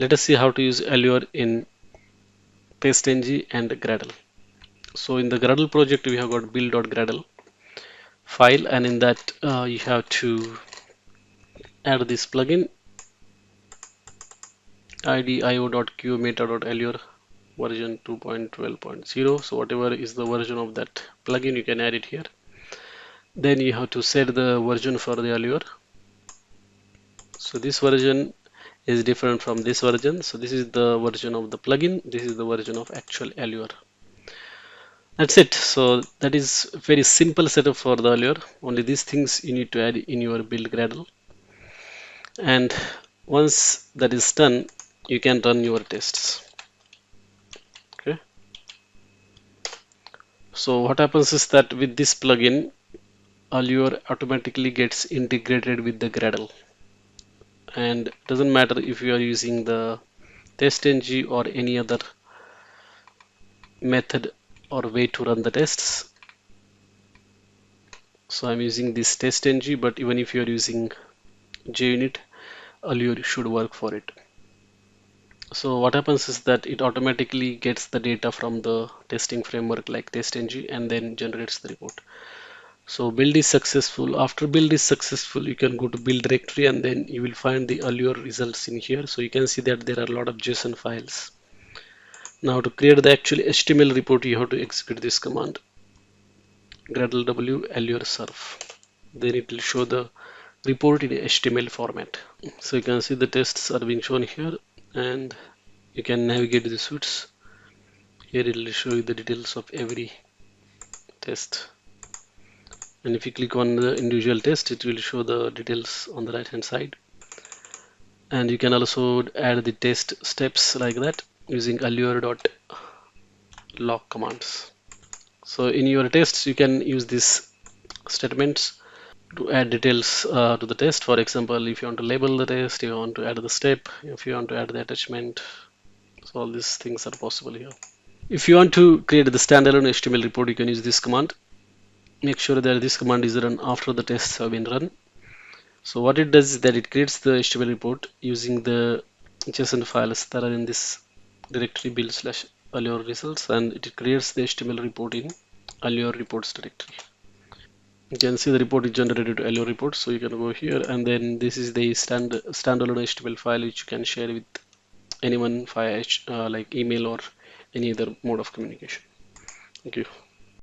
Let us see how to use Allure in testng and Gradle. So in the Gradle project, we have got build.gradle file, and in that you have to add this plugin idio.q meta.allure version 2.12.0. So whatever is the version of that plugin, you can add it here. Then you have to set the version for the Allure. So this version is different from this version. So this is the version of the plugin. This is the version of actual Allure. That's it. So that is very simple setup for the Allure. Only these things you need to add in your build Gradle. And once that is done, you can run your tests. Okay. So what happens is that with this plugin, Allure automatically gets integrated with the Gradle. And it doesn't matter if you are using the testng or any other method or way to run the tests. So I'm using this testng, but even if you're using JUnit, Allure should work for it. So what happens is that it automatically gets the data from the testing framework like testng and then generates the report. So build is successful. After build is successful, you can go to build directory and then you will find the Allure results in here. So you can see that there are a lot of JSON files. Now to create the actual HTML report, you have to execute this command gradle w allure surf. Then it will show the report in HTML format. So you can see the tests are being shown here, and you can navigate the suites. Here it will show you the details of every test. And if you click on the individual test, it will show the details on the right hand side. And you can also add the test steps like that using allure.log commands. So in your tests, you can use these statements to add details to the test. For example, if you want to label the test, you want to add the step, if you want to add the attachment. So all these things are possible here. If you want to create the standalone HTML report, you can use this command. Make sure that this command is run after the tests have been run. So what it does is that it creates the HTML report using the JSON files that are in this directory build/allure results, and it creates the HTML report in Allure reports directory. You can see the report is generated to Allure report. So you can go here, and then this is the standalone HTML file which you can share with anyone via like email or any other mode of communication. Thank you.